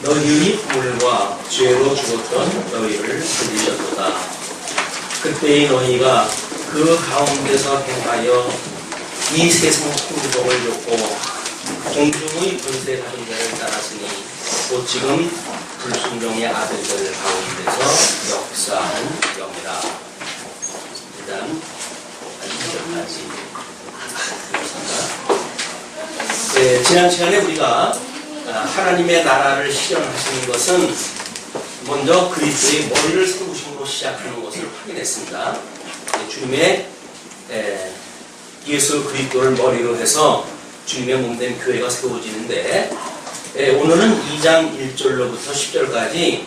너희의 불과 죄로 죽었던 너희를 살리셨도다. 그때의 너희가 그 가운데서 행하여 이 세상 풍족을 줬고 공중의 권세 가진 자를 따랐으니 곧 지금 불순종의 아들들 가운데서 역사한 영이라. 일단 2절까지 네, 지난 시간에 우리가 하나님의 나라를 실현하시는 것은 먼저 그리스도의 머리를 세우심으로 시작하는 것을 확인했습니다. 주님의 예수 그리스도를 머리로 해서 주님의 몸된 교회가 세워지는데 오늘은 2장 1절로부터 10절까지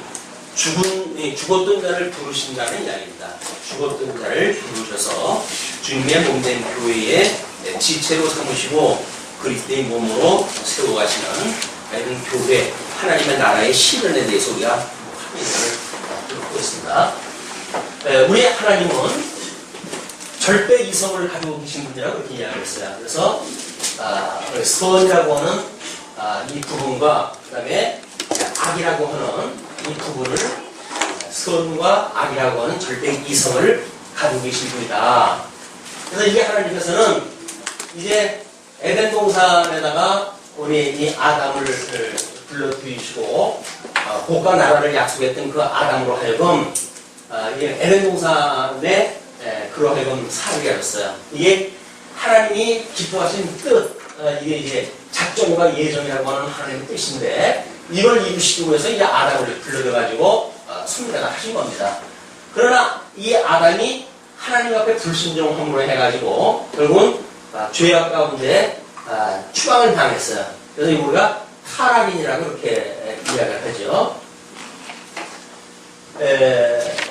죽었던 자를 부르신다는 이야기입니다. 죽었던 자를 부르셔서 주님의 몸된 교회의 지체로 삼으시고 그리스도의 몸으로 세워가시는 이런 교회, 하나님의 나라의 실현에 대해서 우리가 확인을 듣고 있습니다. 우리 하나님은 절대 이성을 가지고 계신 분이라고 그렇게 이야기했어요. 그래서 선이라고 하는 이 부분과 그 다음에 악이라고 하는 이 부분을 선과 악이라고 하는 절대 이성을 가지고 계신 분이다. 그래서 이게 하나님께서는 이제 에덴 동산에다가 우리 이 아담을 불러들이시고 복과 나라를 약속했던 그 아담으로 하여금 에덴 동산에 그로 하여금 살게 하셨어요. 이게 하나님이 기뻐하신 뜻, 이게 이제 작정과 예정이라고 하는 하나님의 뜻인데 이걸 이루시기 위해서 이 아담을 불러가지고 숭배가 하신 겁니다. 그러나 이 아담이 하나님 앞에 불순종함으로 해가지고 결국은 죄악 가운데 추방을 당했어요. 그래서 우리가 타락인이라고 이렇게 이야기를 하죠.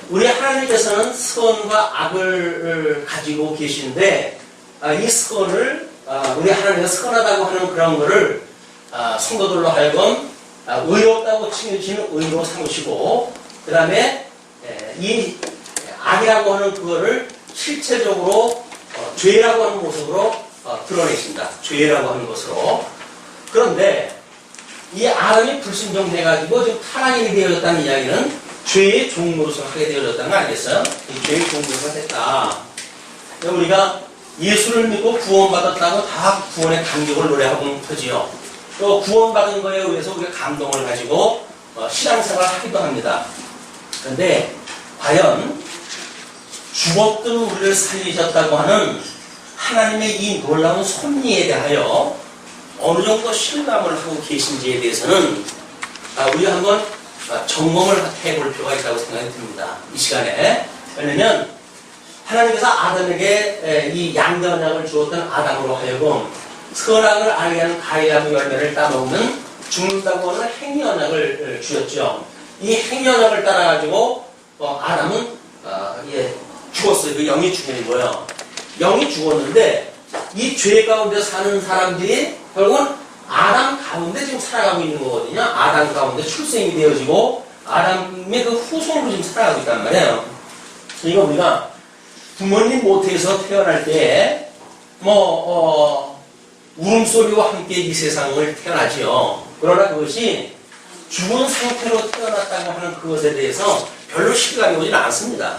우리 하나님께서는 선과 악을 가지고 계신데 이 선을 우리 하나님께서 선하다고 하는 그런 거를 성도들로 하여금 의롭다고 칭해지는 의로 삼으시고 그 다음에 이 악이라고 하는 그거를 실체적으로 죄라고 하는 모습으로 드러내신다. 죄라고 하는 것으로. 그런데 이 아담이 불순종해가지고 지금 타락인이 되어졌다는 이야기는 죄의 종로서 하게 되어졌다는 거 아니겠어요? 이 죄의 종로가 됐다. 우리가 예수를 믿고 구원받았다고 다 구원의 감격을 노래하고 하지요. 또 구원받은 거에 의해서 우리가 감동을 가지고 신앙생활을 하기도 합니다. 그런데 과연 죽었던 우리를 살리셨다고 하는 하나님의 이 놀라운 섭리에 대하여 어느 정도 실감을 하고 계신지에 대해서는 우리가 한번 점검을 해볼 필요가 있다고 생각이 듭니다. 이 시간에. 왜냐면 하나님께서 아담에게 이 양변약을 주었던 아담으로 하여금 선악을 알게 하는 가해나무 열매를 따먹는 죽는다고 하는 행위언약을 주었죠. 이 행위언약을 따라가지고 아담은 죽었어요. 그 영이 죽은 거예요. 영이 죽었는데 이 죄 가운데 사는 사람들이 결국은 아담 가운데 지금 살아가고 있는 거거든요. 아담 가운데 출생이 되어지고 아담의 그 후손으로 지금 살아가고 있단 말이에요. 그러니까 우리가 부모님 모태에서 태어날 때 울음소리와 함께 이 세상을 태어나지요. 그러나 그것이 죽은 상태로 태어났다고 하는 그것에 대해서 별로 실감이 오진 않습니다.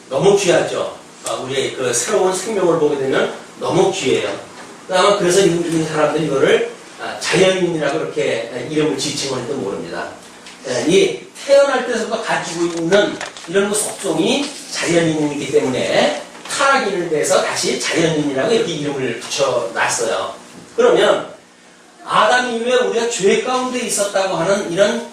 너무 귀하죠. 우리의 그 새로운 생명을 보게 되면 너무 귀해요. 아마 그래서 이 사람들이 이거를 자연인이라고 이렇게 이름을 지칭을 해도 모릅니다. 이 태어날 때부터 가지고 있는 이런 그 속성이 자연인이기 때문에 타락인을 대해서 다시 자연인이라고 이렇게 이름을 붙여놨어요. 그러면 아담 이후에 우리가 죄 가운데 있었다고 하는 이런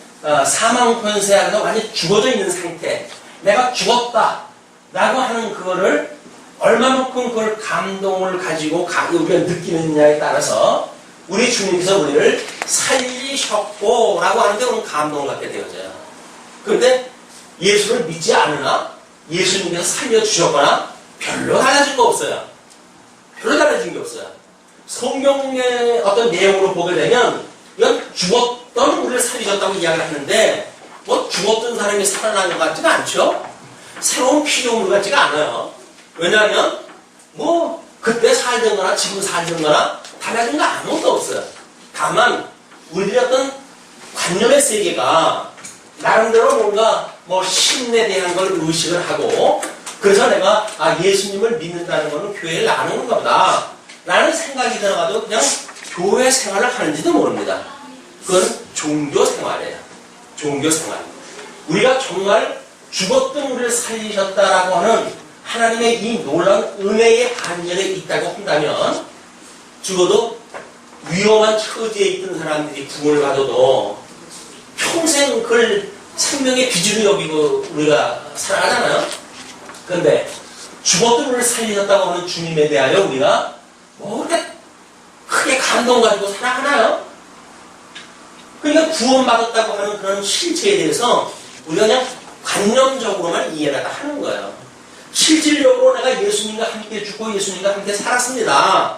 사망 권세 안에서 완전히 죽어져 있는 상태, 내가 죽었다 라고 하는 그거를 얼마만큼 그걸 감동을 가지고 우리가 느끼느냐에 따라서 우리 주님께서 우리를 살리셨고 라고 하는데 그런 감동을 갖게 되어져요. 그런데 예수를 믿지 않으나 예수님께서 살려주셨거나 별로 달라진 거 없어요. 별로 달라진 게 없어요. 성경의 어떤 내용으로 보게 되면 이건 죽었던 우리를 살리셨다고 이야기를 하는데 죽었던 사람이 살아난 것 같지가 않죠? 새로운 피조물 같지가 않아요. 왜냐하면 그때 살던 거나 지금 살던 거나 달라진 거 아무것도 없어요. 다만 우리들의 어떤 관념의 세계가 나름대로 뭔가 뭐 신에 대한 걸 의식을 하고 그래서 내가 예수님을 믿는다는 거는 교회를 나누는 건가 보다 라는 생각이 들어가도 그냥 교회 생활을 하는지도 모릅니다. 그건 종교 생활이에요. 종교 생활. 우리가 정말 죽었던 우리를 살리셨다라고 하는 하나님의 이 놀라운 은혜의 반열에 있다고 한다면 죽어도 위험한 처지에 있던 사람들이 구원을 받아도 평생 그걸 생명의 기준을 여기고 우리가 살아가잖아요. 그런데 죽었던 우리를 살리셨다고 하는 주님에 대하여 우리가 뭐 그렇게 크게 감동 가지고 살아가나요? 그러니까 구원받았다고 하는 그런 실체에 대해서 우리가 그냥 관념적으로만 이해를 하는 거예요. 실질적으로 내가 예수님과 함께 죽고 예수님과 함께 살았습니다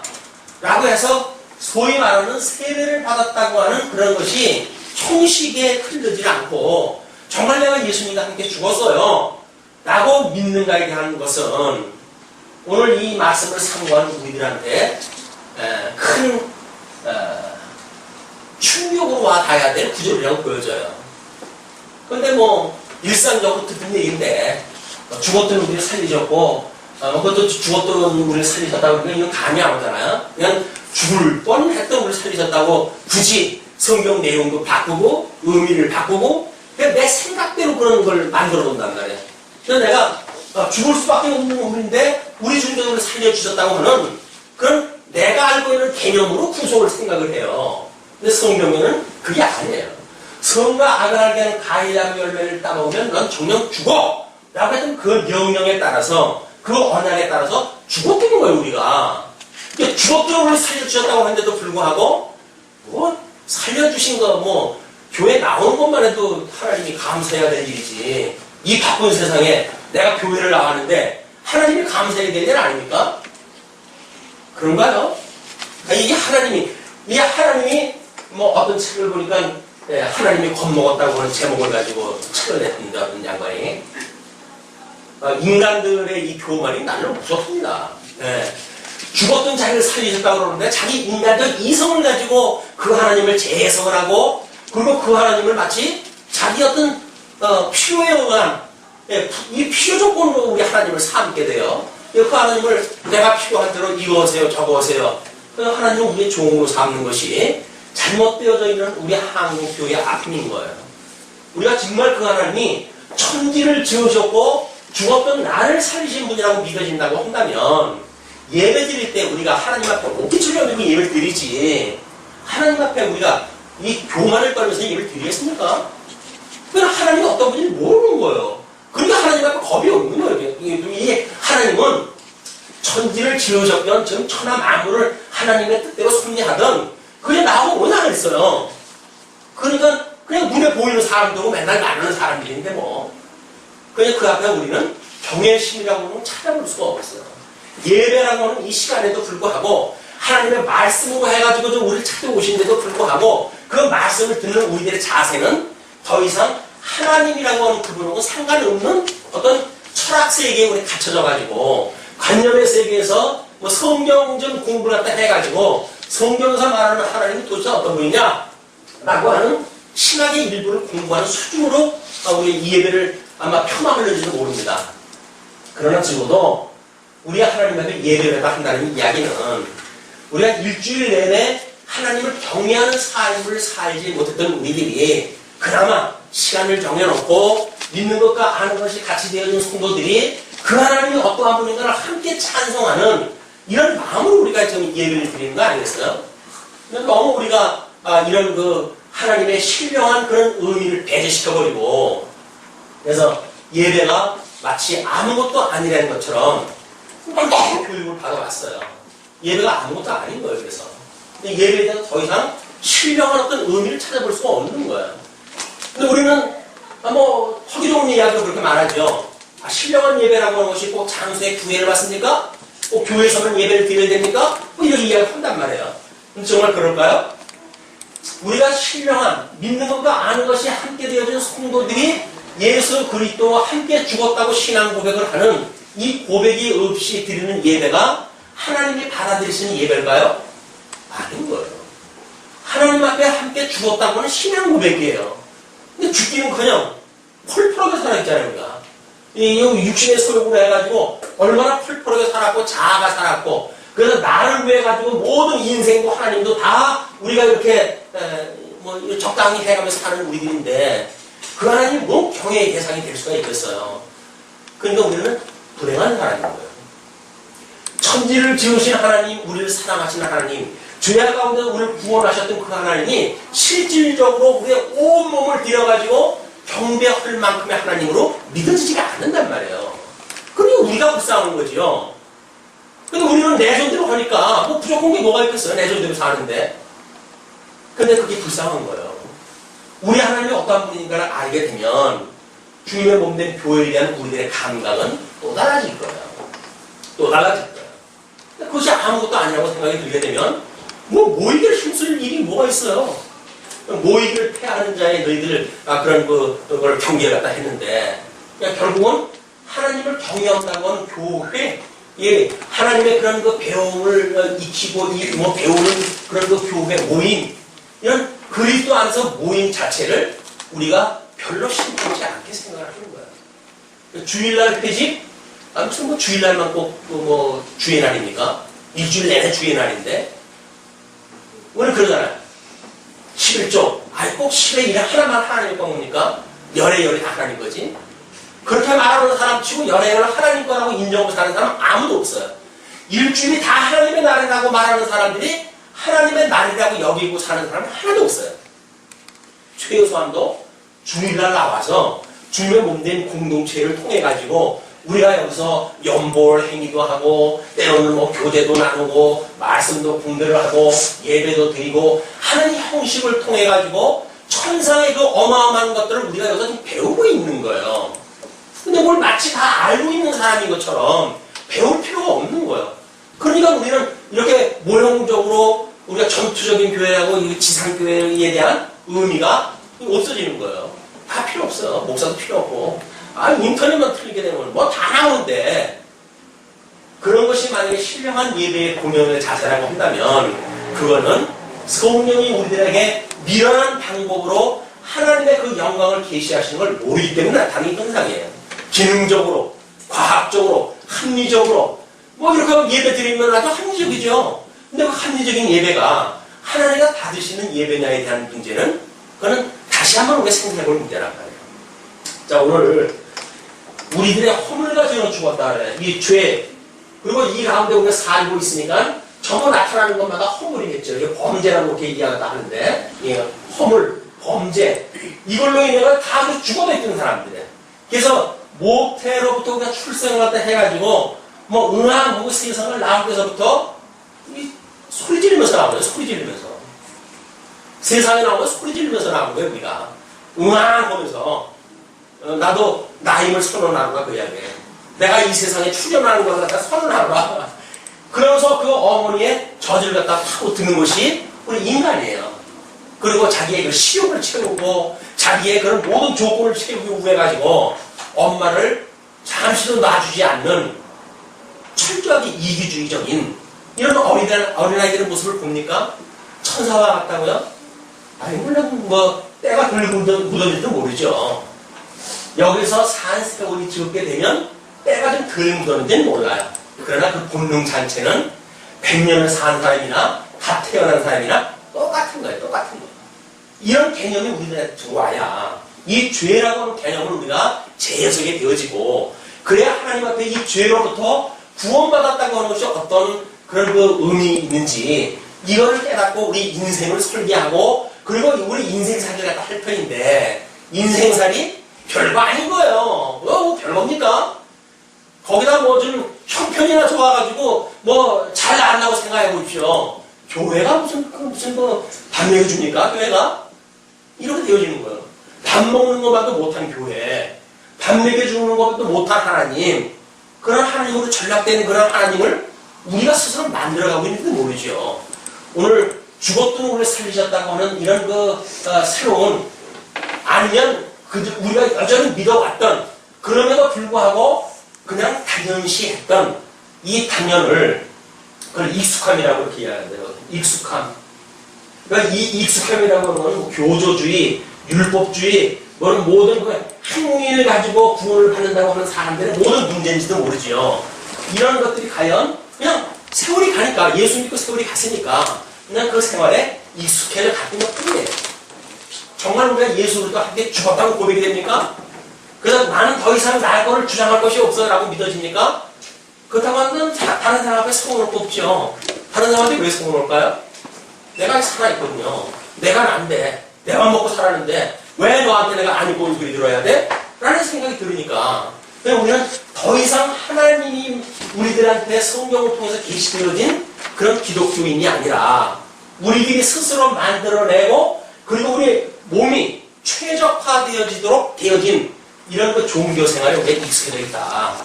라고 해서 소위 말하는 세례를 받았다고 하는 그런 것이 총식에 흐르지 않고 정말 내가 예수님과 함께 죽었어요 라고 믿는가에 대한 것은 오늘 이 말씀을 상고하는 우리들한테 큰 충격으로 와 닿아야 될 구절이라고 보여져요. 그런데 뭐 일상적으로 듣는 얘기인데 죽었던 우리를 살리셨고 그것도 죽었던 우리를 살리셨다고 그러니까 이건 감이 안 오잖아요. 그냥 죽을 뻔했던 우리를 살리셨다고 굳이 성경 내용도 바꾸고 의미를 바꾸고 그냥 내 생각대로 그런 걸 만들어 놓는단 말이에요. 그래서 내가 죽을 수밖에 없는 우리인데 우리 중에 우리를 살려주셨다고 하는 그런 내가 알고 있는 개념으로 구속을 생각을 해요. 근데 성경에는 그게 아니에요. 성과 악을 알게 하는 가해자의 열매를 따먹으면 넌 정녕 죽어! 라고 했던 그 명령에 따라서 그 언약에 따라서 죽었던 거예요 우리가. 그러니까 죽었던 우리를 살려주셨다고 하는데도 불구하고 뭐 살려주신 거 뭐 교회 나오는 것만 해도 하나님이 감사해야 될 일이지. 이 바쁜 세상에 내가 교회를 나가는데 하나님이 감사해야 될 일 아닙니까? 그런가요? 이게 하나님이 뭐 어떤 책을 보니까 하나님이 겁먹었다고 하는 제목을 가지고 책을 냈습니다. 어떤 양반이. 인간들의 이 교만이 나를 무섭습니다. 죽었던 자기를 살리셨다고 그러는데 자기 인간적 이성을 가지고 그 하나님을 재해석을 하고 그리고 그 하나님을 마치 자기 어떤 필요에 의한 이 필요 조건으로 우리 하나님을 삼게 돼요. 그 하나님을 내가 필요한 대로 이거 하세요 저거 하세요. 그 하나님을 우리의 종으로 삼는 것이 잘못되어져 있는 우리 한국 교회의 아픔인 거예요. 우리가 정말 그 하나님이 천지를 지으셨고 죽었던 나를 살리신 분이라고 믿어진다고 한다면 예배 드릴 때 우리가 하나님 앞에 옷깃을 올리고 예배를 드리지 하나님 앞에 우리가 이 교만을 떨면서 예배를 드리겠습니까? 그건 하나님이 어떤 분인지 모르는 거예요. 그러니까 하나님 앞에 겁이 없는 거예요. 이 하나님은 천지를 지으셨던 지금 천하 만물을 하나님의 뜻대로 섭리하던 그게 나하고 원한을 했어요. 그러니까 그냥 눈에 보이는 사람들하고 맨날 나누는 사람들인데 뭐 그냥 그 앞에 우리는 경외심이라고 하는 건 찾아볼 수가 없어요. 예배라고 하는 이 시간에도 불구하고 하나님의 말씀으로 해가지고 좀 우리를 찾아오신데도 불구하고 그 말씀을 듣는 우리들의 자세는 더 이상 하나님이라고 하는 그분하고 상관없는 어떤 철학 세계에 우리 갇혀져가지고 관념의 세계에서 뭐 성경 좀 공부를 갖다 해가지고 성경에서 말하는 하나님이 도대체 어떤 분이냐 라고 하는 신학의 일부를 공부하는 수준으로 우리 이 예배를 아마 폄하하는지도 모릅니다. 그러나 적어도 우리가 하나님 앞에 예배를 한다는 이야기는 우리가 일주일 내내 하나님을 경외하는 삶을 살지 못했던 우리들이 그나마 시간을 정해놓고 믿는 것과 아는 것이 같이 되어진 성도들이 그 하나님이 어떠한 분인가를 함께 찬송하는 이런 마음으로 우리가 지금 예배를 드리는 거 아니겠어요? 너무 우리가 이런 그 하나님의 신령한 그런 의미를 배제시켜버리고 그래서 예배가 마치 아무것도 아니라는 것처럼 교육을 받아왔어요. 예배가 아무것도 아닌 거예요. 그래서 예배에 대해서 더 이상 신령한 어떤 의미를 찾아볼 수가 없는 거예요. 근데 우리는 뭐 허기로운 이야기가 그렇게 말하죠. 신령한 예배라고 하는 것이 꼭 장소에 구애를 받습니까? 꼭 교회에서만 예배를 드려야 됩니까? 뭐 이런 이야기를 한단 말이에요. 근데 정말 그럴까요? 우리가 신령한 믿는 것과 아는 것이 함께 되어진 성도들이 예수 그리스도와 함께 죽었다고 신앙 고백을 하는 이 고백이 없이 드리는 예배가 하나님이 받아들이시는 예배일까요? 아닌 거예요. 하나님 앞에 함께 죽었다고 하는 신앙 고백이에요. 근데 죽기는커녕 펄펄하게 살아있잖아요, 우리가. 이 육신의 소욕으로 해가지고 얼마나 펄펄하게 살았고 자아가 살았고, 그래서 나를 위해 가지고 모든 인생도 하나님도 다 우리가 이렇게 적당히 해가면서 사는 우리들인데, 그 하나님 뭐 경외의 대상이 될 수가 있겠어요. 그러니까 우리는 불행한 사람인 거예요. 천지를 지으신 하나님, 우리를 사랑하신 하나님, 죄악 가운데 우리를 구원하셨던 그 하나님이 실질적으로 우리의 온몸을 들여가지고 경배할 만큼의 하나님으로 믿어지지가 않는단 말이에요. 그러니 우리가 불쌍한 거지요. 근데 우리는 내존대로 하니까 뭐 부족한 게 뭐가 있겠어요. 내존대로 사는데. 근데 그게 불쌍한 거예요. 우리 하나님이 어떤 분인가를 알게 되면 주님의 몸된 교회에 대한 우리들의 감각은 또 달라질 거예요. 또 달라질 거예요. 근데 그것이 아무것도 아니라고 생각이 들게 되면 모이기를 힘쓸 일이 뭐가 있어요. 모이기를 패하는 자의 너희들 그런 그걸 경계를 갖다 했는데, 그러니까 결국은 하나님을 경외한다고 하는 교회, 하나님의 그런 그 배움을 익히고 배우는 그런 그 교회 모임, 이런 그리스도 안에서 모임 자체를 우리가 별로 신뢰하지 않게 생각하는 거예요. 주일날 회집, 무슨 주일날만 꼭 주의 날입니까? 일주일 내내 주의 날인데, 우리는 그러잖아요. 11조, 꼭 10의 일에 하나만 하나님 겁니까? 열의 다 하나님 거지. 그렇게 말하는 사람 치고 열의 하나님 거라고 인정하고 사는 사람 아무도 없어요. 일주일이 다 하나님의 날이라고 말하는 사람들이 하나님의 날이라고 여기고 사는 사람은 하나도 없어요. 최소한도 주일날 나와서 주님의 몸된 공동체를 통해 가지고 우리가 여기서 연보를 행위도 하고, 때로는 교제도 나누고, 말씀도 공부를 하고, 예배도 드리고 하는 형식을 통해 가지고 천상의 그 어마어마한 것들을 우리가 여기서 좀 배우고 있는 거예요. 근데 뭘 마치 다 알고 있는 사람인 것처럼 배울 필요가 없는 거예요. 그러니까 우리는 이렇게 모형적으로 우리가 전투적인 교회하고 지상교회에 대한 의미가 없어지는 거예요. 다 필요 없어요. 목사도 필요 없고. 인터넷만 틀리게 되면 다 나오는데, 그런 것이 만약에 신령한 예배의 공연의 자세라고 한다면 그거는 성령이 우리들에게 미련한 방법으로 하나님의 그 영광을 계시하시는 걸 모르기 때문에 나타나는 현상이에요. 기능적으로, 과학적으로, 합리적으로 이렇게 예배 드리면 아주 합리적이죠. 근데 그 합리적인 예배가 하나님가 받으시는 예배냐에 대한 문제는, 그거는 다시 한번 우리가 생각해 볼 문제란 말이에요. 자, 오늘 우리들의 허물과 죄는 죽었다 그래. 이 죄, 그리고 이 가운데 우리가 살고 있으니까 전부 나타나는 것마다 허물이겠죠. 이게 범죄라고 이렇게 얘기하다 하는데, 허물, 범죄, 이걸로 인해서 다 죽어도 있던 사람들이에요. 그래서 모태로부터 우리가 출생을 갖다 해가지고 응아 세상을 나온 데서부터 소리 지르면서 나오고요. 소리 지르면서 세상에 나오면 소리 지르면서 나온 거예요. 우리가 응아 하면서 나도 나임을 선언하노라, 그 이야기에. 내가 이 세상에 출현하는 것을 갖다 선언하노라. 그러면서 그 어머니의 젖을 갖다 타고 드는 것이 우리 인간이에요. 그리고 자기의 그 시욕을 채우고 자기의 그런 모든 조건을 채우기 위해 가지고 엄마를 잠시도 놔주지 않는 철저하게 이기주의적인 이런 어린아이들의 모습을 봅니까? 천사와 같다고요? 물론 때가 덜 묻어질지도 모르죠. 여기서 산 세월이 적게 되면 때가 좀 덜 묻었는지는 몰라요. 그러나 그 본능 자체는 100년을 산 사람이나 갓 태어난 사람이나 똑같은 거예요. 똑같은 거예요. 이런 개념이 우리들한테 들어와야 이 죄라고 하는 개념을 우리가 재해석이 되어지고, 그래야 하나님 앞에 이 죄로부터 구원받았다고 하는 것이 어떤 그런 그 의미 있는지 이거를 깨닫고 우리 인생을 설계하고, 그리고 우리 인생살이를 갖다 할 터인데, 인생살이 별거 아닌 거예요. 별겁니까? 거기다 좀 형편이나 좋아가지고 잘 나간다고 생각해 보십시오. 교회가 무슨 밥 먹여줍니까? 교회가? 이렇게 되어지는 거예요. 밥 먹는 것만도 못한 교회, 밥 먹여주는 것도 못한 하나님, 그런 하나님으로 전락된 그런 하나님을 우리가 스스로 만들어가고 있는지도 모르죠. 오늘 죽었던 우리를 살리셨다고 하는 이런 새로운, 아니면 우리가 여전히 믿어왔던, 그럼에도 불구하고 그냥 당연시 했던 이 당연을, 그걸 익숙함이라고 이렇게 이야기하는데요. 익숙함. 그러니까 이 익숙함이라고 하는 건 뭐 교조주의, 율법주의, 모든 그 행위를 가지고 구원을 받는다고 하는 사람들의 모든 문제인지도 모르지요. 이런 것들이 과연 그냥 세월이 가니까, 예수 믿고 세월이 갔으니까 그냥 그 생활에 익숙해져 갔던 것 뿐이에요. 정말 우리가 예수로도 함께 죽었다고 고백이 됩니까? 그래서 나는 더 이상 나의 거를 주장할 것이 없어 라고 믿어집니까? 그렇다고 하면 다른 사람 앞에 소원을 뽑죠. 다른 사람한테 왜 소원을 올까요? 내가 살아있거든요. 내가 난데, 내가 먹고 살았는데 왜 너한테 내가 안 입고 소리 들어야 돼? 라는 생각이 들으니까 우리는 더 이상 하나님이 우리들한테 성경을 통해서 계시되어진 그런 기독교인이 아니라 우리들이 스스로 만들어내고 그리고 우리 몸이 최적화되어지도록 되어진 이런 그 종교 생활에 우리가 익숙해져 있다.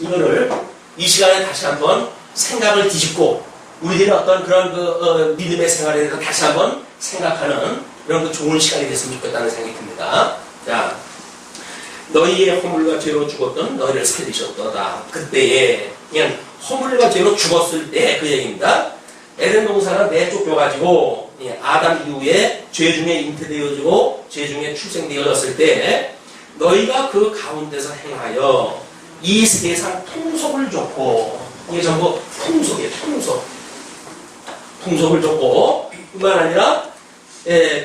이거를 이 시간에 다시 한번 생각을 뒤집고 우리들의 어떤 그런 믿음의 생활에 대해서 다시 한번 생각하는 이런 그 좋은 시간이 됐으면 좋겠다는 생각이 듭니다. 자, 너희의 허물과 죄로 죽었던 너희를 살리셨도다. 그때에 그냥 허물과 죄로 죽었을 때 그 얘기입니다. 에덴 동산은 내쫓겨가지고 아담 이후에 죄 중에 잉태되어지고 죄 중에 출생되어졌을 때 너희가 그 가운데서 행하여 이 세상 풍속을 줬고, 이게 전부 풍속이에요. 풍속을 줬고, 뿐만 아니라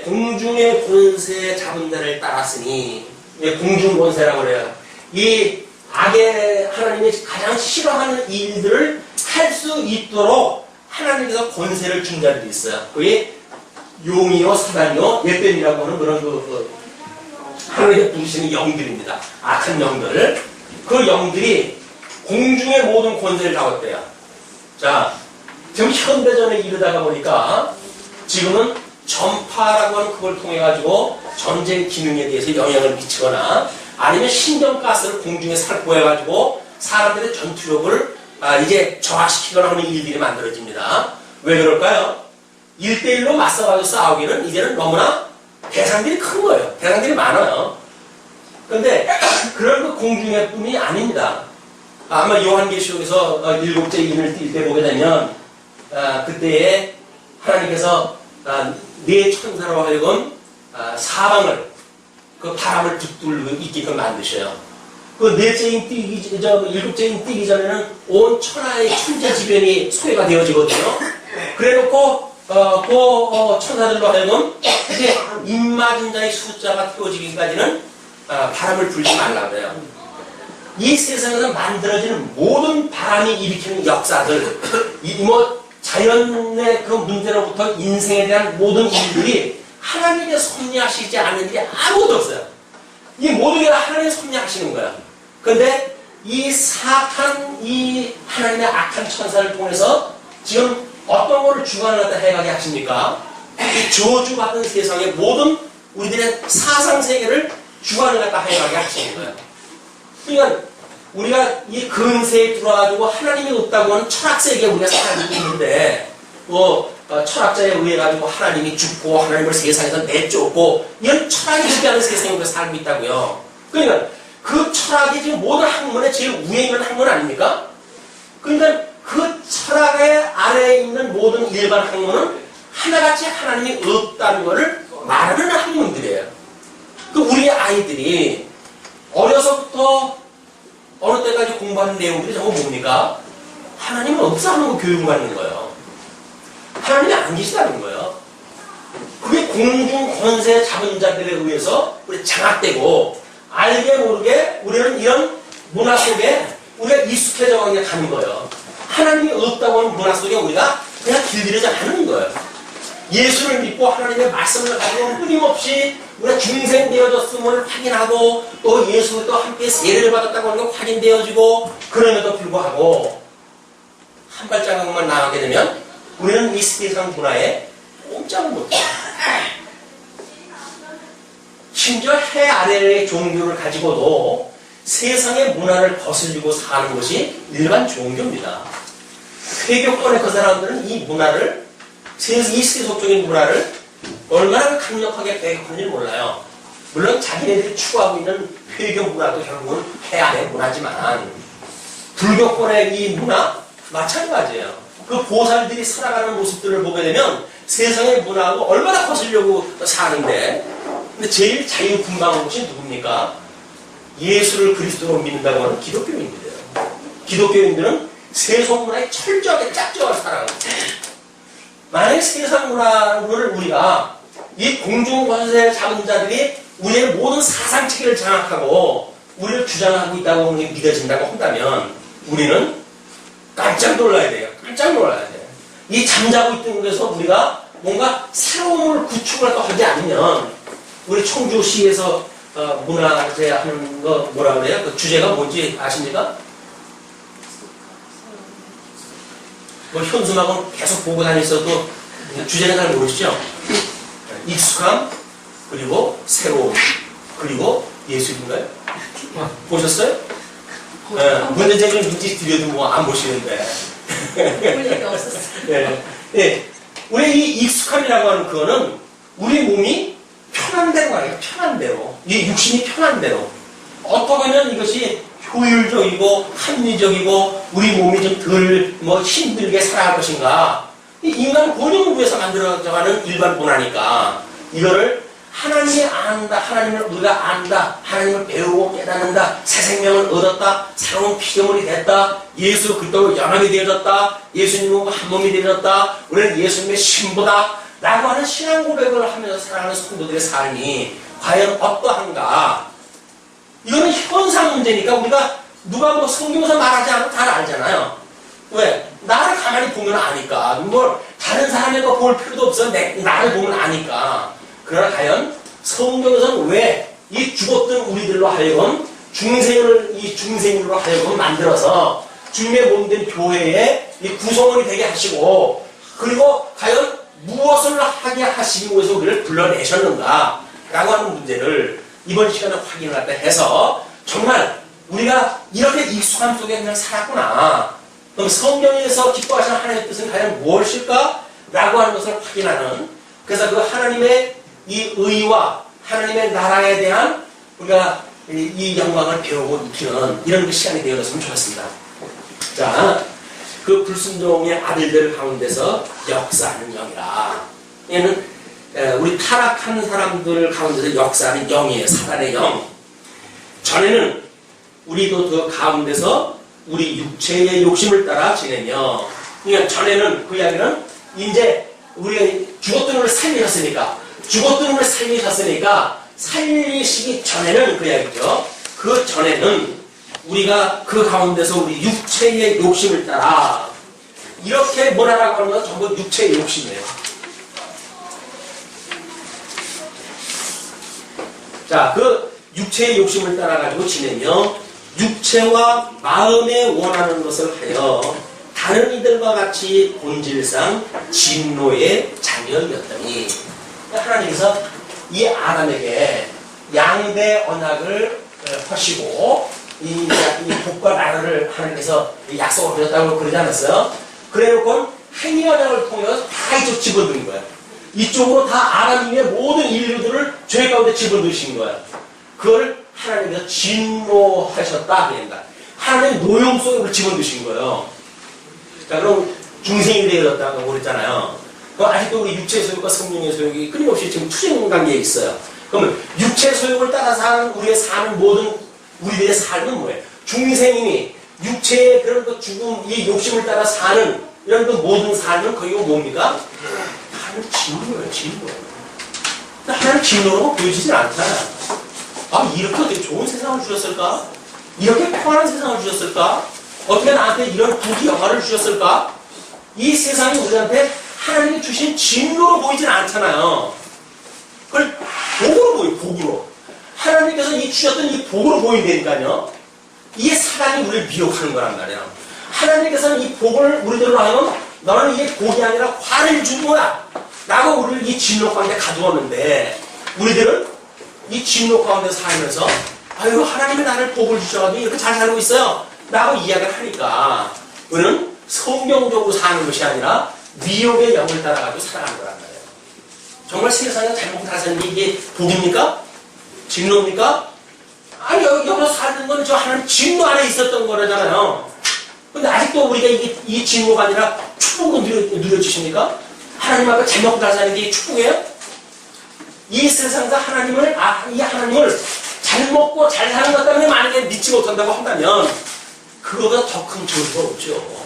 공중의 권세 잡은 자를 따랐으니, 공중 권세라고 그래요. 이 악의 하나님이 가장 싫어하는 일들을 할 수 있도록 하나님께서 권세를 준 자들이 있어요. 그게 용이요 사단이요 예뱀이라고 하는 그런 하나님의 부르시는 영들입니다. 악한 영들. 그 영들이 공중의 모든 권세를 잡았대요. 자, 지금 현대전에 이르다가 보니까 지금은 전파라고 하는 그걸 통해 가지고 전쟁 기능에 대해서 영향을 미치거나 아니면 신경가스를 공중에 살포해 가지고 사람들의 전투력을 이제 저하시키거나 하는 일들이 만들어집니다. 왜 그럴까요? 1대1로 맞서가지고 싸우기는 이제는 너무나 대상들이 큰 거예요. 대상들이 많아요. 그런데 그런 그 공중의 뿐이 아닙니다. 아마 요한계시록에서 7째 인을 띌 때 보게 되면 그때에 하나님께서 네 천사로 하여금 사방을 그 바람을 붙들고 있게끔 만드셔요. 그 넷째 인 뛰기, 일곱째 인 뛰기 전에는 온 천하의 천재지변이 소외가 되어지거든요. 그래놓고 천사들로 하여금 이제 입맞은 자의 숫자가 태워지기까지는 바람을 불지 말라 그래요. 이 세상에서 만들어지는 모든 바람이 일으키는 역사들, 자연의 그 문제로부터 인생에 대한 모든 일들이 하나님의 섭리하시지 않는 일이 아무것도 없어요. 이 모든 게 하나님이 섭리하시는 거야. 그런데 이 하나님의 악한 천사를 통해서 지금 어떤 거를 주관을 갖다 해가게 하십니까? 이 저주받은 세상의 모든 우리들의 사상세계를 주관을 갖다 해가게 하시는 거예요. 그러니까 우리가 이 근세에 들어와가지고 하나님이 없다고 하는 철학세계에 우리가 살고 있는데 철학자에 의해 가지고 하나님이 죽고 하나님을 세상에서 내쫓고 이런 철학이 있지 않은 세상에 우리가 살고 있다고요. 그러니까 그 철학이 지금 모든 학문의 제일 위에 있는 학문 아닙니까? 그러니까 그 철학의 아래에 있는 모든 일반 학문은 하나같이 하나님이 없다는 것을 말하는 학문들이에요. 그 우리 아이들이 어려서부터 어느 때까지 공부하는 내용들이 전부 뭡니까? 하나님은 없어 하는 거 교육을 받는 거예요. 하나님이 안 계시다는 거예요. 그게 공중 권세 잡은 자들에 의해서 우리 장악되고 알게 모르게 우리는 이런 문화 속에 우리가 익숙해져 가는 거예요. 하나님이 없다고 하는 문화 속에 우리가 그냥 길들여져 가는 거예요. 예수를 믿고 하나님의 말씀을 가지고 끊임없이 우리가 중생되어졌음을 확인하고 또 예수와 또 함께 세례를 받았다고 하는 게 확인되어지고 그럼에도 불구하고 한 발자국만 나가게 되면 우리는 이 세상 문화에 꼼짝을 못해요. 심지어 해 아래의 종교를 가지고도 세상의 문화를 거슬리고 사는 것이 일반 종교입니다. 회교권의 그 사람들은 이 문화를 이 세속적인 문화를 얼마나 강력하게 배격하는지 몰라요. 물론 자기네들이 추구하고 있는 회교 문화도 결국은 해 아래 문화지만 불교권의 이 문화 마찬가지예요. 그 보살들이 살아가는 모습들을 보게 되면 세상의 문화하고 얼마나 거슬려고 사는데, 근데 제일 자유분방한 것이 누굽니까? 예수를 그리스도로 믿는다고 하는 기독교인들이에요. 기독교인들은 세상 문화에 철저하게 짝지어서 살아가는 거예요. 만약에 세상 문화를 우리가 이 공중권세 잡은 자들이 우리의 모든 사상체계를 장악하고 우리를 주장하고 있다고 믿어진다고 한다면 우리는 깜짝 놀라야 돼요. 깜짝 놀라야 돼요. 이 잠자고 있던 곳에서 우리가 뭔가 새로운 구축을 하지 않으면 우리 청주시에서 문화재 하는 거 뭐라 그래요? 그 주제가 뭔지 아십니까? 뭐 현수막은 계속 보고 다녔어도 주제는 잘 모르시죠? 익숙함, 그리고 새로움, 그리고 예수인가요? 보셨어요? 문제제기는 민지 드려도 뭐 안 보시는데. 볼 얘기 없었어요. 네. 네. 우리 이 익숙함이라고 하는 그거는 우리 몸이 편한 대로 말이에요. 편한 대로. 이 육신이 편한 대로. 어떻게 하면 이것이 효율적이고 합리적이고 우리 몸이 좀 덜 뭐 힘들게 살아갈 것인가. 이 인간 본능을 위해서 만들어져가는 일반 문화니까 이거를 하나님이 안다, 하나님을 우리가 안다, 하나님을 배우고 깨닫는다, 새 생명을 얻었다, 새로운 피조물이 됐다, 예수 그리스도로 연합이 되어졌다, 예수님과 한 몸이 되어졌다, 우리는 예수님의 신부다 라고 하는 신앙 고백을 하면서 살아가는 성도들의 삶이 과연 어떠한가. 이거는 현상 문제니까 우리가 누가 뭐 성경에서 말하지 않아도 잘 알잖아요. 왜? 나를 가만히 보면 아니까. 뭘 다른 사람의 거 볼 필요도 없어. 나를 보면 아니까. 그러나 과연 성경에서는 왜 이 죽었던 우리들로 하여금 중생으로 하여금 만들어서 주님의 몸된 교회에 이 구성원이 되게 하시고, 그리고 과연 무엇을 하게 하시기 위해서 우리를 불러내셨는가 라고 하는 문제를 이번 시간에 확인을 갖다 해서 정말 우리가 이렇게 익숙함 속에 그냥 살았구나. 그럼 성경에서 기뻐하시는 하나님의 뜻은 과연 무엇일까? 라고 하는 것을 확인하는, 그래서 그 하나님의 이 의와 하나님의 나라에 대한 우리가 이 영광을 배우고 익히는 이런 그 시간이 되어졌으면 좋겠습니다. 자, 그 불순종의 아들들 가운데서 역사하는 영이라. 얘는 우리 타락한 사람들 가운데서 역사하는 영이에요. 사단의 영. 전에는 우리도 그 가운데서 우리 육체의 욕심을 따라 지내며, 그러니까 전에는 그 이야기는 이제 우리가 죽었던 우리를 살리셨으니까 살리시기 전에는 그 이야기죠. 그 전에는 우리가 그 가운데서 우리 육체의 욕심을 따라, 이렇게 뭐라고 하는 건 전부 육체의 욕심이에요. 자, 그 육체의 욕심을 따라가지고 지내며 육체와 마음에 원하는 것을 하여 다른 이들과 같이 본질상 진노의 자녀였더니, 하나님께서 이 아담에게 양대 언약을 하시고 이 복과 나라를 하나님께서 약속을 하셨다고 그러지 않았어요? 그래놓고 행위 언약을 통해서 다 이쪽 집어넣은 거예요. 이쪽으로 다 아담의 모든 인류들을 죄 가운데 집어넣으신 거예요. 그걸 하나님께서 진노하셨다 그랬다. 하나님의 노용 속에 집어넣으신 거예요. 자, 그럼 중생이 되어졌다고 그랬잖아요. 그럼 아직도 우리 육체의 소욕과 성령의 소욕이 끊임없이 지금 투쟁 관계에 있어요. 그러면 육체의 소욕을 따라서 하는 우리의 사는 모든 우리들의 삶은 뭐예요? 중생이니 육체의 그런 그 죽음, 이 욕심을 따라 사는 이런 그 모든 삶은 거기가 뭡니까? 하나님 진노예요, 진노. 하나님 진노로 보여지진 않잖아요. 아, 이렇게 어떻게 좋은 세상을 주셨을까? 이렇게 평안한 세상을 주셨을까? 어떻게 나한테 이런 부귀 영화를 주셨을까? 이 세상이 우리한테 하나님이 주신 진노로 보이진 않잖아요. 그걸 복으로 보여요, 복으로. 하나님께서 이 주셨던 이 복으로 보인다니까요. 이게 사단이 우리를 미혹하는 거란 말이야. 하나님께서는 이 복을 우리들로 하여금 너는 이게 복이 아니라 화를 준 거야 라고 우리를 이 진노 가운데 가두었는데, 우리들은 이 진노 가운데 살면서 아유, 하나님이 나를 복을 주셔가지고 이렇게 잘 살고 있어요 라고 이야기를 하니까 우리는 성경적으로 사는 것이 아니라 미혹의 영을 따라가지고 살아가는 거란 말이에요. 정말 세상에 잘못 다스리는 이게 복입니까? 진노입니까? 아니, 여기서 사는 건 저 하나님 진노 안에 있었던 거라잖아요. 근데 아직도 우리가 이 진노가 아니라 축복으로 누려주십니까? 하나님 앞에 잘 먹고 잘 사는 게 축복이에요? 이 세상에서 이 하나님을 잘 먹고 잘 사는 것 때문에 만약에 믿지 못한다고 한다면 그거보다 더 큰 저주가 없죠.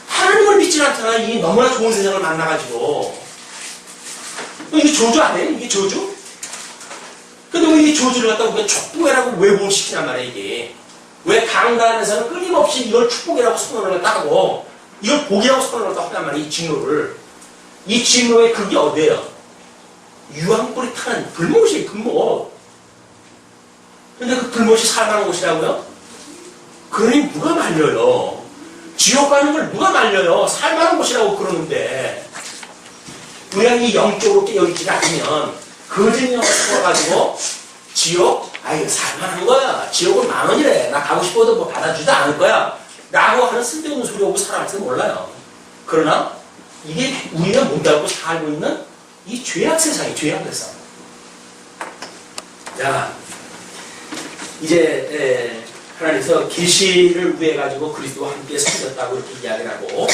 하나님을 믿지 않잖아. 이 너무나 좋은 세상을 만나가지고. 이게 저주 아니에요? 이게 저주? 근데 왜 이 저주를 갖다 우리가 축복이라고 왜 시키냔 말이야, 이게. 왜 강단에서는 끊임없이 이걸 축복이라고 선언을 했다고, 이걸 복이라고 선언을 했다고 한단 말이야, 이 진노를. 이 진노의 극이 어디예요? 유황불이 타는 불못이에요, 불못. 근데 그 불못이 살만한 곳이라고요? 그러니 누가 말려요? 지옥 가는 걸 누가 말려요? 살만한 곳이라고 그러는데. 우리가 이 영적으로 깨어있지 않으면, 거짓 영을 써가지고, 지옥? 아이, 살만한 거야. 지옥은 10,000원이래. 나 가고 싶어도 뭐 받아주지도 않을 거야. 라고 하는 쓸데없는 소리 하고 살아갈지도 몰라요. 그러나, 이게 우리가 못 알고 살고 있는 이 죄악 세상이 죄악 세상. 자, 이제, 하나님께서 계시를 위해가지고 그리스도와 함께 섬겼다고 이렇게 이야기를 하고,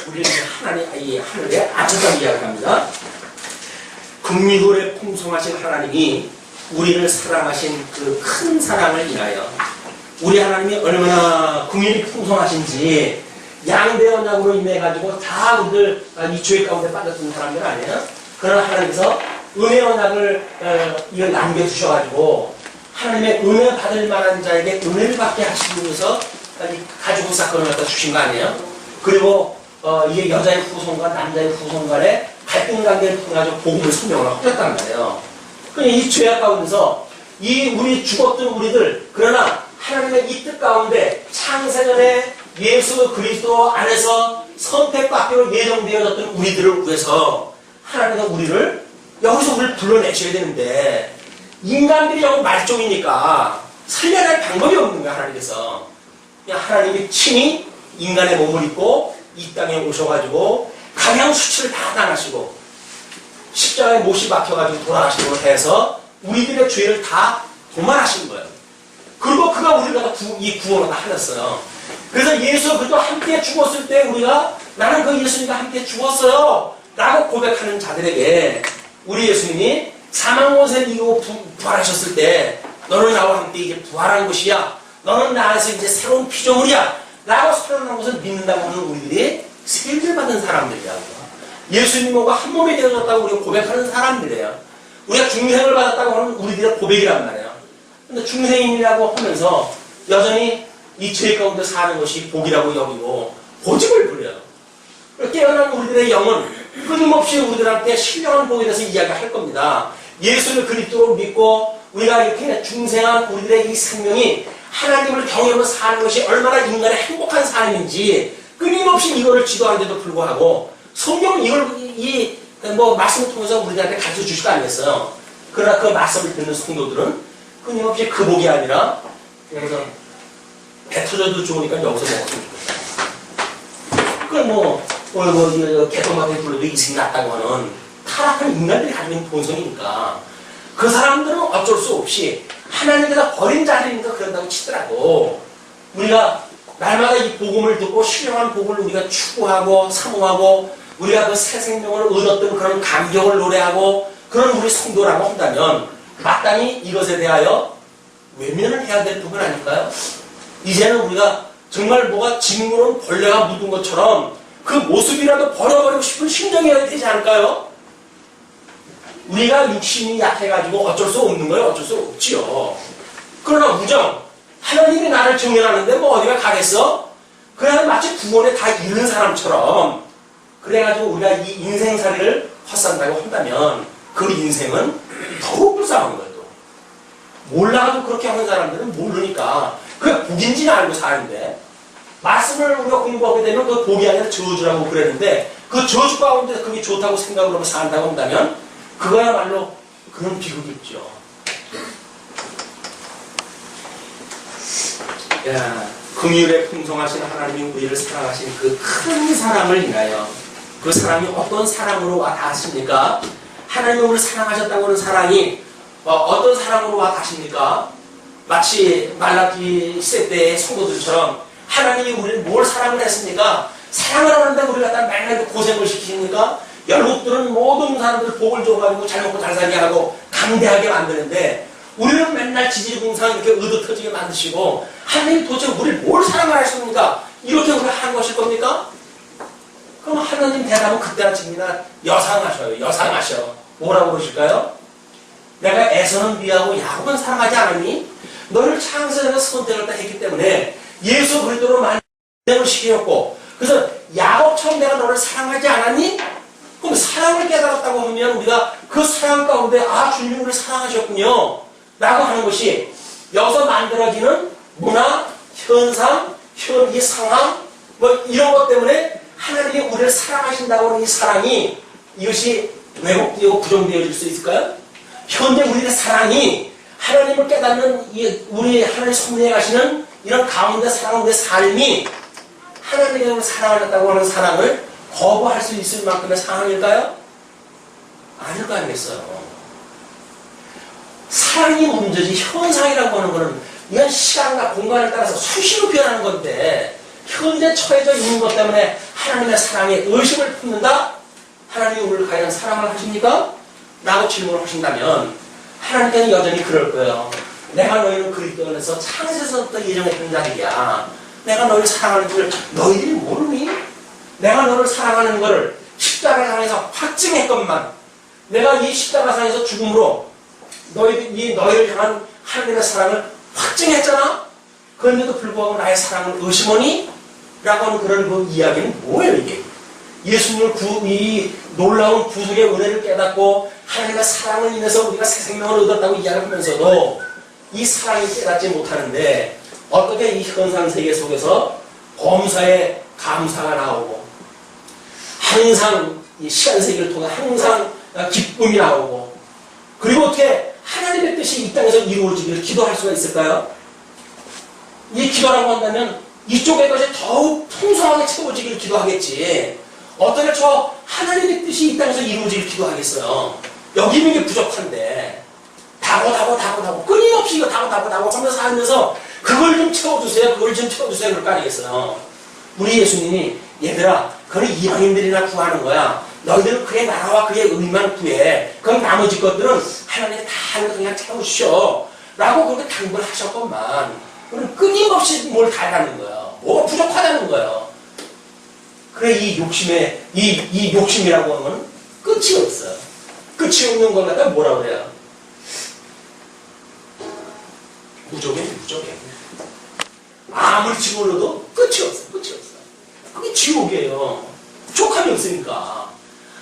우리는 이 하늘에 앉혔다고 이야기를 합니다. 긍휼에 풍성하신 하나님이 우리를 사랑하신 그 큰 사랑을 인하여 우리 하나님이 얼마나 긍휼이 풍성하신지 양대 언약으로 임해가지고 다 우리들 이 죄 가운데 빠졌던 사람들 아니에요? 그러나 하나님께서 은혜 언약을 이걸 남겨주셔가지고 하나님의 은혜 받을 만한 자에게 은혜를 받게 하시기 위해서 가지고 사건을 갖다 주신 거 아니에요? 그리고 이게 여자의 후손과 남자의 후손 간의 갈등 관계를 통해서 복음을 설명을 하였단 말이에요. 그러니까 이 죄악 가운데서 우리 죽었던 우리들, 그러나 하나님의 이 뜻 가운데 창세전에 예수 그리스도 안에서 선택받기로 예정되어졌던 우리들을 위해서 하나님은 여기서 우리를 불러내셔야 되는데, 인간들이 여기 말종이니까 살려낼 방법이 없는 거야, 하나님께서. 그냥 하나님이 친히 인간의 몸을 입고 이 땅에 오셔가지고 가장 수치를 다 당하시고 십자가에 못이 박혀가지고 돌아가시고 해서 우리들의 죄를 다 도말하신 거예요. 그리고 그가 우리가 이 구원을 다 하셨어요. 그래서 예수 그리스도 함께 죽었을 때 우리가 나는 그 예수님과 함께 죽었어요 라고 고백하는 자들에게 우리 예수님이 사망원세를 이기고 부활하셨을 때 너는 나와 함께 이제 부활한 것이야. 너는 나에서 이제 새로운 피조물이야 라고 선언한 것을 믿는다고 하는 우리들이 세례를 받은 사람들이라고요. 예수님과 한 몸이 되어졌다고 우리가 고백하는 사람들이에요. 우리가 중생을 받았다고 하는 우리들의 고백이란 말이에요. 근데 중생인이라고 하면서 여전히 이 죄 가운데 사는 것이 복이라고 여기고 고집을 부려요. 깨어난 우리들의 영은 끊임없이 우리들한테 신령한 복에 대해서 이야기할 겁니다. 예수를 그리스도로 믿고 우리가 이렇게 중생한 우리들의 이 생명이 하나님을 경외하며 사는 것이 얼마나 인간의 행복한 삶인지 끊임없이 이거를 지도하는데도 불구하고 성경은 이걸 말씀을 통해서 우리들한테 가르쳐 주시도 않겠어요. 그러나 그 말씀을 듣는 성도들은 끊임없이 그 복이 아니라 그래서 배 터져도 좋으니까 여기서 먹었으면 좋겠다. 그걸 개똥밭에 불러도 이승이 났다고 하는 타락한 인간들이 가지고 있는 본성이니까 그 사람들은 어쩔 수 없이 하나님께서 버린 자들이니까 그런다고 치더라도 우리가 날마다 이 복음을 듣고 신령한 복음을 우리가 추구하고 사모하고 우리가 그 새 생명을 얻었던 그런 감격을 노래하고 그런 우리 성도라고 한다면 마땅히 이것에 대하여 외면을 해야 될 부분 아닐까요? 이제는 우리가 정말 뭐가 징그러운 벌레가 묻은 것처럼 그 모습이라도 버려버리고 싶은 심정이어야 되지 않을까요? 우리가 육신이 약해가지고 어쩔 수 없는 거예요. 어쩔 수 없지요. 그러나 우정, 하나님이 나를 정연하는데 뭐 어디가 가겠어? 그냥 마치 구원에 다 잃은 사람처럼 그래가지고 우리가 이 인생살이를 헛산다고 한다면 그 인생은 더욱 불쌍한 거예요. 몰라도 그렇게 하는 사람들은 모르니까 그게 복인지는 알고 사는데 말씀을 우리가 공부하게 되면 그 복이 아니라 저주라고 그랬는데 그 저주 가운데 그게 좋다고 생각을 하고 산다고 한다면 그거야말로 그런 비극이 있죠. 야, 긍휼에 풍성하신 하나님이 우리를 사랑하신 그 큰 사랑을 인하여 그 사랑이 어떤 사랑으로 와 닿습니까? 하나님이 우리를 사랑하셨다고 하는 사랑이 어떤 사랑으로 와 닿습니까? 마치 말라기 시대 때의 성도들처럼 하나님이 우리를 뭘 사랑을 했습니까? 사랑을 하는데 우리가 다 맨날 고생을 시키십니까? 열국들은 모든 사람들 복을 줘가지고 잘 먹고 잘 살게 하고 강대하게 만드는데 우리는 맨날 지지공상 이렇게 의도터지게 만드시고 하나님이 도대체 우리를 뭘 사랑을 하십니까? 이렇게 우리가 한 것일 겁니까? 그럼 하나님 대답은 그때나 지금이나 여상하셔요. 여상하셔. 뭐라고 그러실까요? 내가 에서는 미하고 야곱은 사랑하지 않았니? 너를 창세전에 선택을 했기 때문에 예수 그리스도로 만zem을 시켰고 그래서 야곱처럼 내가 너를 사랑하지 않았니? 그럼 사랑을 깨달았다고 하면 우리가 그 사랑 가운데 주님 우리를 사랑하셨군요 라고 하는 것이 여기서 만들어지는 문화, 현상, 이 상황 뭐 이런 것 때문에 하나님이 우리를 사랑하신다고 하는 이 사랑이 이것이 왜곡되고 부정되어질 수 있을까요? 현재 우리의 사랑이 하나님을 깨닫는 우리 하나님 섭리해 가시는 이런 가운데 살아가는 우리의 삶이 하나님이 우리를 사랑하셨다고 하는 사랑을 거부할 수 있을 만큼의 상황일까요? 아닐 거 아니겠어요. 사랑이 문제지 현상이라고 하는 것은 이건 시간과 공간에 따라서 수시로 변하는 건데 현재 처해져 있는 것 때문에 하나님의 사랑에 의심을 품는다? 하나님이 우리를 과연 사랑을 하십니까? 라고 질문을 하신다면 하나님께는 여전히 그럴 거예요. 내가 너희를 그리스도 안에서 창세에서부터 예정했던 자들이야. 내가 너희를 사랑하는 줄 너희들이 모르니? 내가 너를 사랑하는 것을 십자가상에서 확증했건만 내가 이 십자가상에서 죽음으로 너희를 향한 하나님의 사랑을 확증했잖아? 그런데도 불구하고 나의 사랑을 의심하니? 라고 하는 그런 그 이야기는 뭐예요 이게? 예수님을 이 놀라운 구속의 은혜를 깨닫고 하나님의 사랑을 인해서 우리가 새 생명을 얻었다고 이야기하면서도 이 사랑이 깨닫지 못하는데 어떻게 이 현상세계 속에서 범사에 감사가 나오고 항상 이 시간세계를 통해 항상 기쁨이 나오고 그리고 어떻게 하나님의 뜻이 이 땅에서 이루어지기를 기도할 수가 있을까요? 이 기도라고 한다면 이쪽의 것이 더욱 풍성하게 채워지기를 기도하겠지 어떻게 저 하나님의 뜻이 이 땅에서 이루어지기를 기도하겠어요? 여기 있는 게 부족한데 다고 끊임없이 이거 다고 하면서 살면서 그걸 좀 채워주세요 그럴 거 아니겠어요? 우리 예수님이 얘들아 그건 이방인들이나 구하는 거야 너희들은 그의 나라와 그의 의만 구해 그럼 나머지 것들은 하나님이 다 그냥 채우시오 라고 그렇게 당부를 하셨건만 그럼 끊임없이 뭘 달라는 거예요 뭐가 부족하다는 거예요 그래 이 욕심에 이 욕심이라고 하는 건 끝이 없어요 끝이 없는 걸 갖다 뭐라 그래요? 무적이에요. 아무리 지불러도 끝이 없어. 그게 지옥이에요. 족함이 없으니까.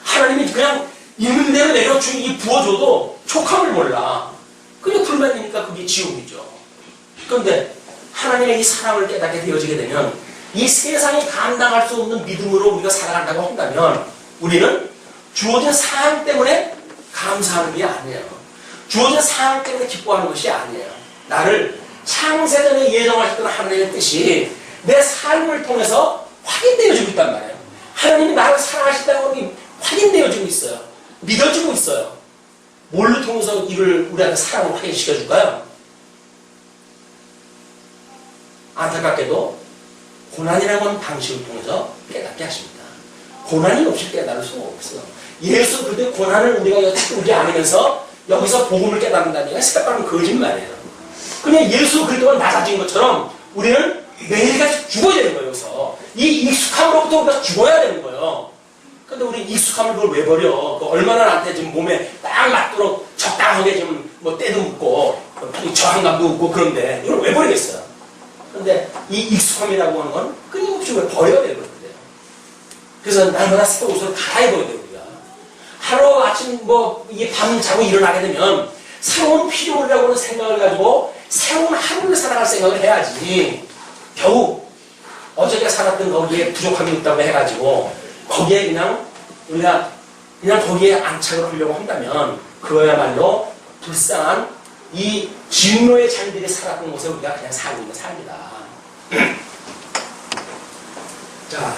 하나님이 그냥 있는 대로 내가 부어줘도 족함을 몰라. 그냥 불만이니까 그게 지옥이죠. 그런데 하나님의 이 사랑을 깨닫게 되어지게 되면 이 세상이 감당할 수 없는 믿음으로 우리가 살아간다고 한다면 우리는 주어진 상황 때문에 감사하는 게 아니에요. 주어진 상황 때문에 기뻐하는 것이 아니에요. 나를 창세전에 예정하셨던 하나님의 뜻이 내 삶을 통해서 확인되어지고 있단 말이에요. 하나님이 나를 사랑하신다는 것이 확인되어지고 있어요. 믿어지고 있어요. 뭘로 통해서 이를 우리한테 사랑을 확인시켜줄까요? 안타깝게도 고난이라고 하는 방식을 통해서 깨닫게 하십니다. 고난이 없이 깨달을 수가 없어요. 예수 그때 고난을 우리가 채우지 않으면서 여기서 복음을 깨닫는다는 게 새빨간 거짓말이에요. 그냥 예수 그리스도가 낮아진 것처럼 우리는 매일같이 죽어야 되는 거예요. 여기서 이 익숙함으로부터 우리가 죽어야 되는 거예요. 근데 우리 익숙함을 그걸 왜 버려? 얼마나 나한테 지금 몸에 딱 맞도록 적당하게 좀 뭐 때도 묻고 저항감도 없고 그런데 이걸 왜 버리겠어요? 근데 이 익숙함이라고 하는 건 끊임없이 왜 버려야 되는 거예요. 그래서 날마다 새 옷으로 갈아입어야 돼요. 우리가 하루 아침 이게 밤 자고 일어나게 되면 새로운 피조물이라고 하는 생각을 가지고 새로운 하루를 살아갈 생각을 해야지. 겨우 어저께 살았던 거기에 부족함이 있다고 해가지고 거기에 우리가 거기에 안착을 하려고 한다면 그거야말로 불쌍한 이 진노의 자녀들이 살았던 곳에 우리가 그냥 살고 있는 삶이다. 자,